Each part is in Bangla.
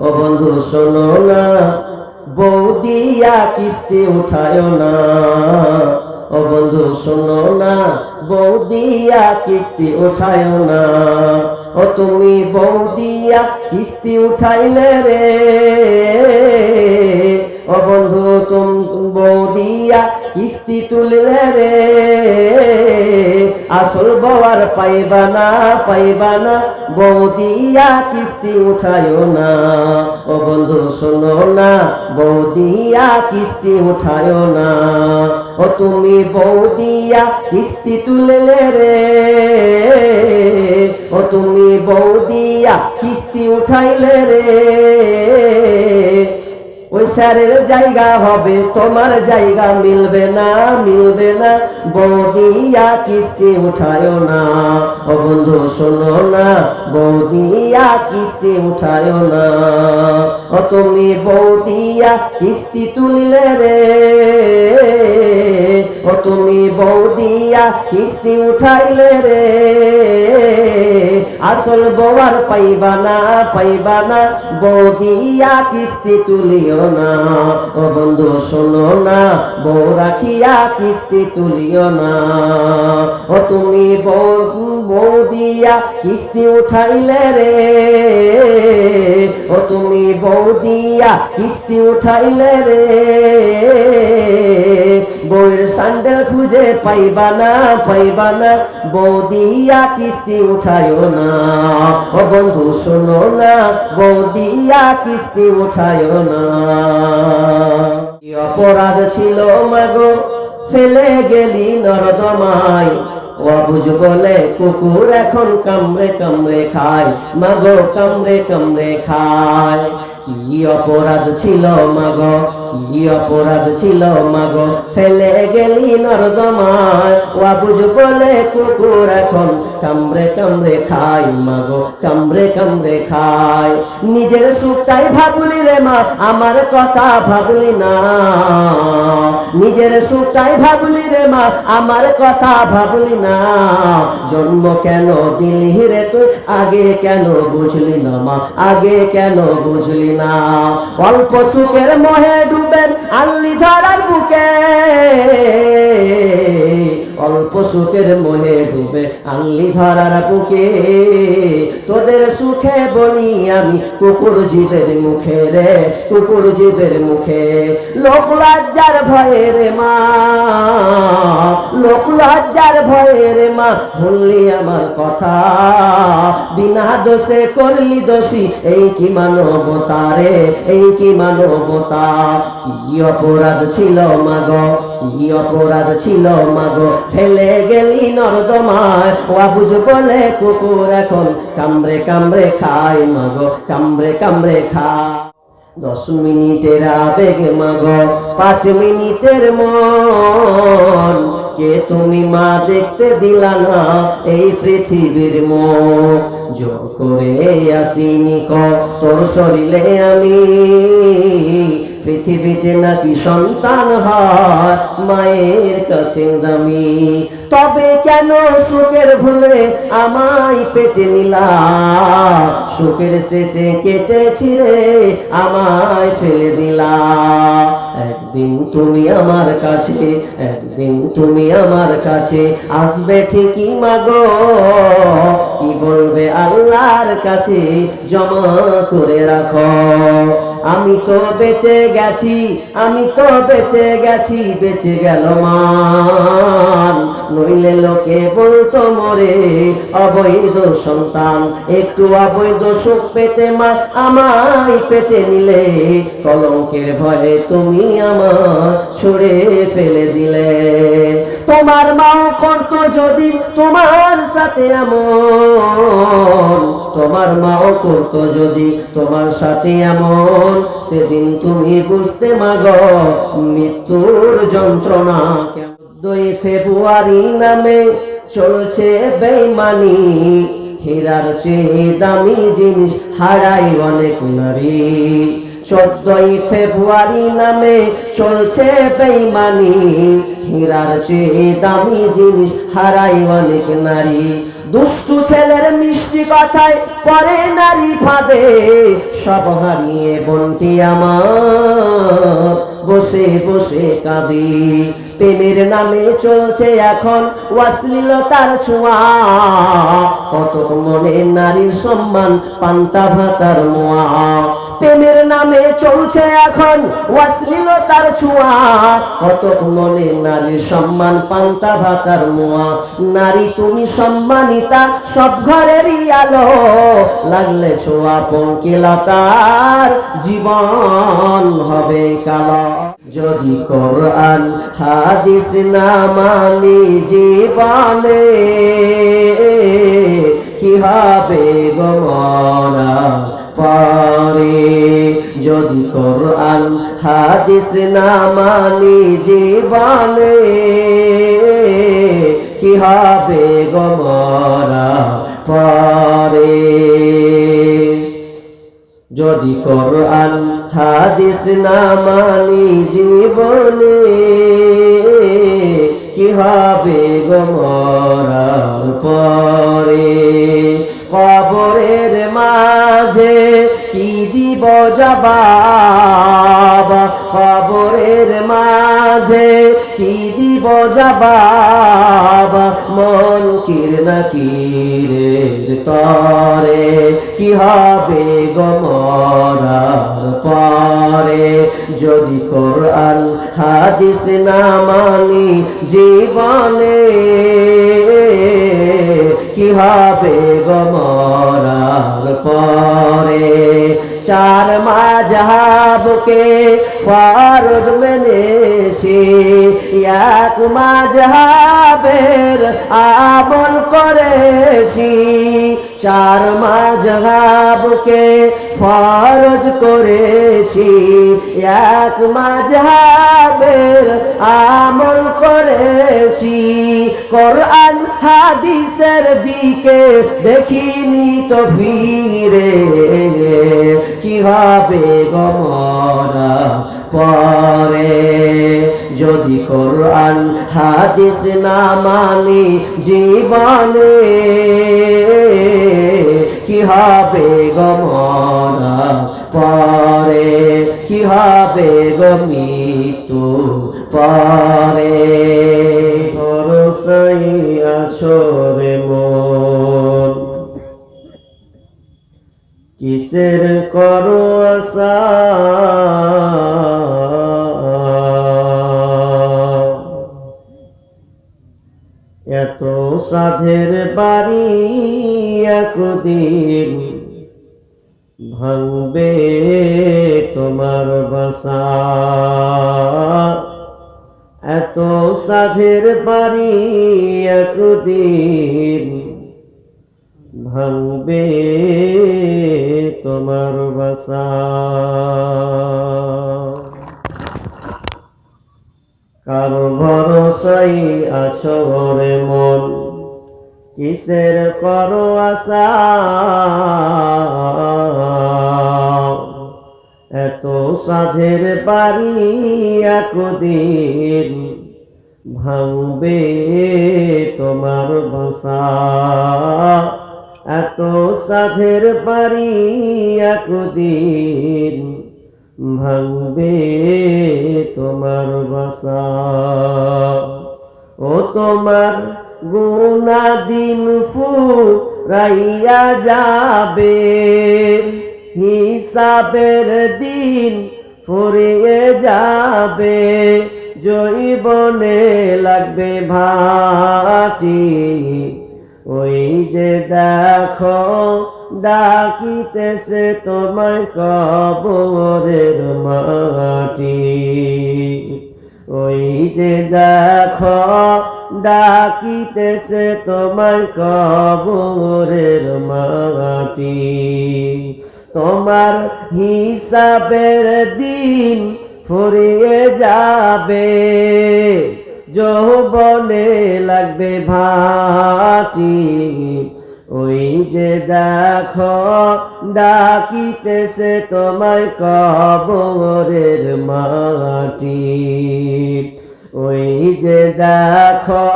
ও বন্ধু শোনো না, বৌদিয়া কিস্তি উঠায় না। ও বন্ধু শোনো না, বৌদিয়া কিস্তি উঠায় না। ও তুমি বৌদিয়া কিস্তি উঠাইলে রে, ও বন্ধু তুমি বৌদিয়া কিস্তি তুললে রে, আসল বউয়ার পাইবা না, বৌদিয়া কিস্তি উঠায় না। ও বন্ধু শোনো না, বৌদিয়া কিস্তি উঠায় না। ও তুমি বৌদিয়া কিস্তি তুললে রে, ও তুমি বৌদিয়া কিস্তি উঠাইলে রে, ওই স্যারের জায়গা হবে তোমার জায়গা মিলবে না, বৌদিয়া কিস্তি উঠায় না। ও বন্ধু শোনো না, বৌদিয়া কিস্তি উঠায় না। ও তুমি বৌদিয়া কিস্তি তুললে রে, ও তুমি বৌদিয়া কিস্তি উঠাইলে রে, আসল বউয়ার পাইবা না, বৌদিয়া কিস্তি তুলিও না। ও বন্ধু শোনো না, বউ রাখিয়া কিস্তি তুলিও না। ও তুমি বৌদিয়া কিস্তি উঠাইলে রে, ও তুমি বৌদিয়া কিস্তি উঠাইলে রে, বউয়ের স্যান্ডেল খুঁজে পাইবা না, বৌদিয়া কিস্তি উঠায়ও না। ও বন্ধু শোনো না, বৌদিয়া কিস্তি উঠায়ও না। কি অপরাধ ছিল মাগো ফেলে গেলি নর্দমায়, অবুঝ বলে কুকুর এখন কামড়ে খায়, মাগো কামড়ে খায়। কি অপরাধ ছিল মাগো, কি অপরাধ ছিল মাগো ফেলে গেলি নর্দমায়, অবুঝ বলে কুকুর এখন কামড়ে খায়, মাগো কামড়ে খায়। নিজের সুখ চাই ভাবলি রে মা, আমার কথা ভাবলি না, নিজের সুখ চাই ভাবলি রে মা, আমার কথা ভাবলি না। জন্ম কেন দিলি রে তুই, আগে কেন বুঝলি না মা, আগে কেন বুঝলি না। অল্প সুখের মোহে ডুবেন আল্লি ধরার বুকে, অল্প সুখের মোহে ডুবে আল্লি ধরার বুকে। তোদের সুখে বলি আমি কুকুর জীবের মুখে রে, কুকুর জীবের মুখে। লোক লজ্জার ভয়ে রে মা, লোক লজ্জার ভয়ে রে মা ভুললি আমার কথা, বিনা দোষে করলি দোষী, এই কি মানবতা রে, এই কি মানবতা। কি অপরাধ ছিল মাগো, কি অপরাধ ছিল মাগো ফেলে গেলি নর্দমায়, অবুঝ বলে কুকুর এখন কামড়ে খায়, মাগো কামড়ে খায়। 10 মিনিটের আবেগ মাগো 5 মিনিটের মন, কে তুমি মা দেখতে দিলা না এই পৃথিবীর মুখ। জোর করে আসিনি তোর শরীরে আমি, পৃথিবীতে নাকি সন্তান হয় মায়ের কাছে দামি। তবে কেন সুখের ভুলে আমায় পেটে নিলা, সুখের শেষে কেটেছি রে আমায় ফেলে দিলা। একদিন তুমি আমার কাছে, একদিন তুমি আমার কাছে আসবে ঠিকই মাগো, কি বলবে আল্লাহর কাছে জমা করে রাখো। আমি তো বেঁচে গেছি, আমি তো বেঁচে গেছি, বেঁচে গেল মান, নইলে লোকে বলতো মরে অবৈধ সন্তান। একটু অবৈধ সুখ পেতে মা আমায় পেটে নিলে, কলঙ্কের ভয়ে তুমি আমার ছুড়ে ফেলে দিলে। তোমার মাও করতো যদি তোমার সাথে এমন, তোমার মাও করতো যদি তোমার সাথে এমন, সেদিন তুমি বুঝতে মাগো মৃত্যুর যন্ত্রণা। 2 ফেব্রুয়ারি নামে চলছে বেঈমানি, হীরার চেয়ে দামি জিনিস হারাই অনেক নারী। 14 ফেব্রুয়ারি নামে চলছে বেঈমানি, হীরার চেয়ে দামি জিনিস হারাই অনেক নারী। দুষ্টু ছেলের মিষ্টি কথায় পরে নারী ফাঁদে, সব হারিয়ে বোনটি আমার বসে বসে কাঁদি। প্রেমের নামে চলছে এখন অশ্লীলতার ছোঁয়া, কত মনে নারীর সম্মান পান্তা ভাতার মোয়া। প্রেমের নামে চলছে এখন অশ্লীলতার ছোঁয়া, কত মনে নারীর সম্মান পান্তা ভাতার মোয়া। নারী তুমি সম্মানিতা সব ঘরেরই আলো, লাগলে ছোঁয়া পঙ্কিলতার জীবন হবে কালো। যদি কোরআন হাদিস না মানি জীবনে, কি হবে গো মরার পরে। যদি কোরআন হাদিস না মানি জীবনে, কি হবে গো মরার পরে। যদি কোরআন হাদিস না মানি জীবনে, কি হবে গো মরার পরে। কবরের মাঝে কি দিব জবাব, কবরের মাঝে কি দিব জবাব। মুনকির নাকিরের তরে, কি হবে গো মরার পরে। যদি কোরআন হাদিস না মানি জীবনে, কি হবে গো মরার পরে। চার মাযহাবকে ফরজ মেনেছি, এক মাযহাবের আমল করেছি। চার মাযহাবকে ফরজ করেছি, এক মাযহাবের আমল করেছি। কোরআন হাদিসের দিকে দেখিনি তো ফিরে, কি হবে গো মরার পরে। যদি কোরআন হাদিস না মানি জীবনে, কি হবে গো মরার পরে। কি হবে গো মৃত্যু পরে। ভরসাই আছো রে মন, কিসের করো আশা। এত সাধের বাড়ি একদিন ভাঙবে তোমার বাসা। এত সাধের বাড়ি একদিন ভাঙবে তোমার বাসা। কারো ভরসাই আছো রে মন, কিসের করো আশা। এত সাধের বাড়ি একদিন ভাঙবে তোমার বাসা। এত সাধের বাড়ি একদিন ভাঙবে তোমার বাসা। ও তোমার গুনাহ দিন ফুরাইয়া যাবে, হিসাবের দিন ফুরিয়ে যাবে। জৈবনে লাগবে ভাটি, ওই যে দেখো ডাকিতেছে তোমায় কবরের মাটি। ওই যে দেখো ডাকিতেছে তোমায় কবরের মাটি। তোমার হিসাবের দিন ফুরিয়ে যাবে, যৌবনে লাগবে ভাটি। ওই যে দেখো ডাকিতেছে তোমায় কবরের মাটি। ওই যে দেখো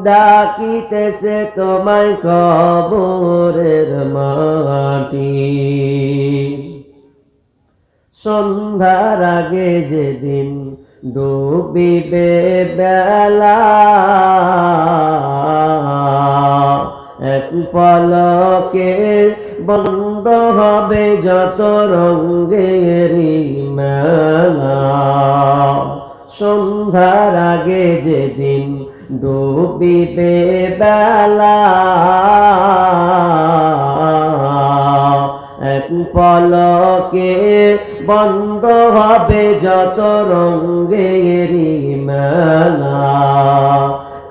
ডাকিতেছে তোমায় কবরের মাটি। সন্ধ্যার আগে যেদিন ডুবিবে বেলা, এক পলকে বন্ধ হবে যত রঙেরই মেলা। সন্ধ্যার আগে যেদিন ডুবিবে বেলা, এক পলকে বন্ধ হবে যত রঙেরই মেলা।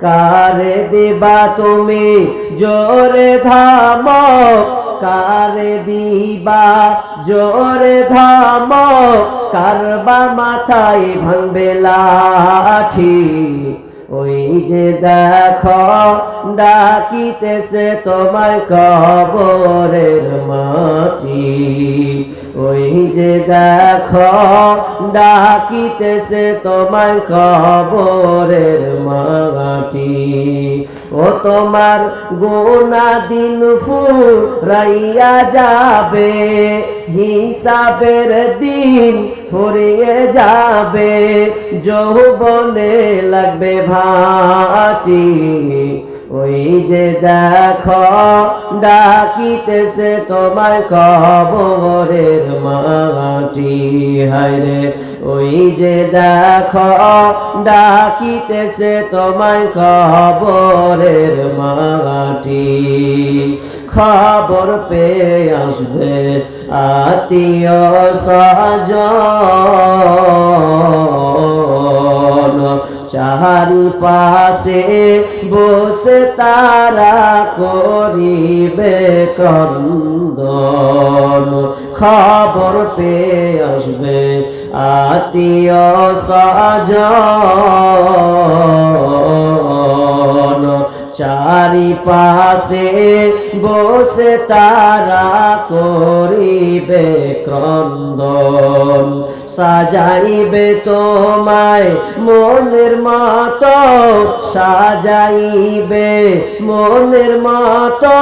কারে দিবা তুমি জোরে ধমক, কারে দিবা জোরে ধমক, কারবা মাথায় ভাঙবে লাঠি। ওই যে দেখো ডাকিতেছে তোমায় কবরের মাটি। ওই যে দেখো ডাকিতেছে তোমায় কবরের মাটি। ও তোমার গুনাহ দিন ফুরাইয়া যাবে, হিসাবের দিন ফুরিয়ে যাবে, যৌবনে লাগবে ভাটি। ওই যে দেখো ডাকিতেছে তোমায় কবরের মাটি। হায়রে ওই যে দেখো ডাকিতেছে তোমায় কবরের মাটি। খবর পেয়ে আসবে আত্মীয় স্বজন, চারিপাশে বসে তারা করিবে ক্রন্দন। খবর পেয়ে আসবে আত্মীয় স্বজন, চারিপাশে বসে তারা করিবে ক্রন্দন। সাজাইবে তোমায় মনের মতো, সাজাইবে মনের মতো,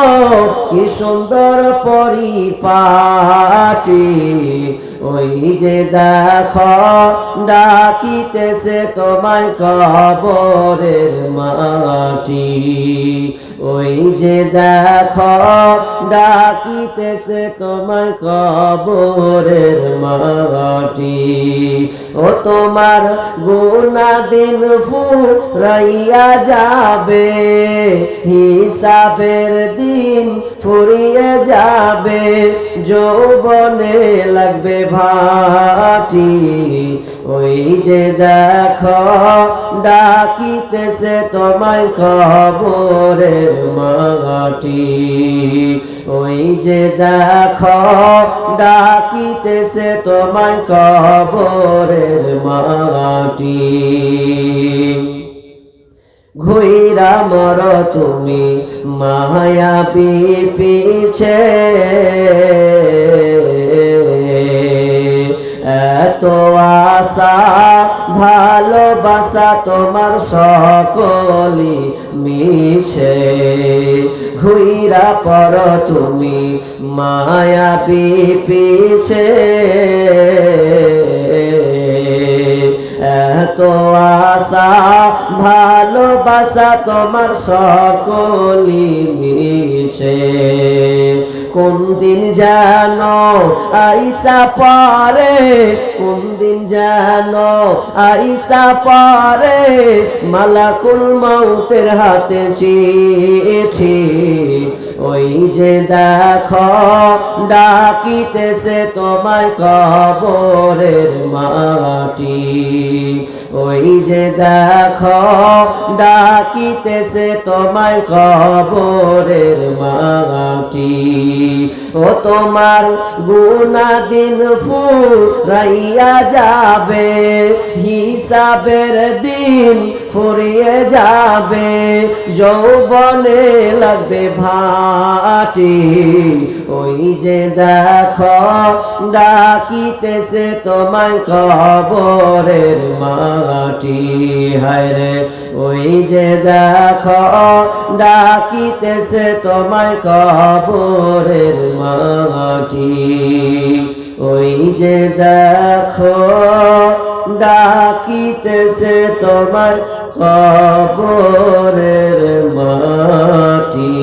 কি সুন্দর পরিপাটি। ওই যে দেখো ডাকিতেছে তোমায় কবরের মাটি। ওই যে দেখো ডাকিতেছে তোমায় কবরের মাটি। ও তোমার গুনাহ দিন ফুরাইয়া যাবে, হিসাবের দিন ফুরিয়ে যাবে, যৌবনে লাগবে ভাটি। ওই যে দেখো ডাকিতেছে তোমায় কবরের মাটি। ওই যে দেখো ডাকিতেছে তোমায় কবরের মাটি। ঘুইরা মর তুমি মায়াবী পিছে, এত আশা ভালোবাসা তোমার সকলি মিছে। ঘুইরা পর তুমি মায়াবী পিছে, এত আশা ভালোবাসা তোমার সকলি মিছে। কোন দিন যেন আইসা পরে, কোন দিন যেন আইসা পরে, মালাকুল মউতের হাতে চিঠি। ওই যে দেখো ডাকিতেছে তোমায় কবরের মাটি। ওই যে দেখো ডাকিতেছে তোমায় কবরের মাটি। ও তোমার গুনাহ দিন ফুরাইয়া যাবে, হিসাবের দিন ফুরিয়ে যাবে, যৌবনে লাগবে ভাটি। ওই যে দেখো ডাকিতেছে তোমায় কবরের মাটি। হায় রে ওই যে দেখো ডাকিতেছে তোমায় কবরের মাটি। ওই যে দেখো ডাকিতেছে তোমায় কবরের মাটি।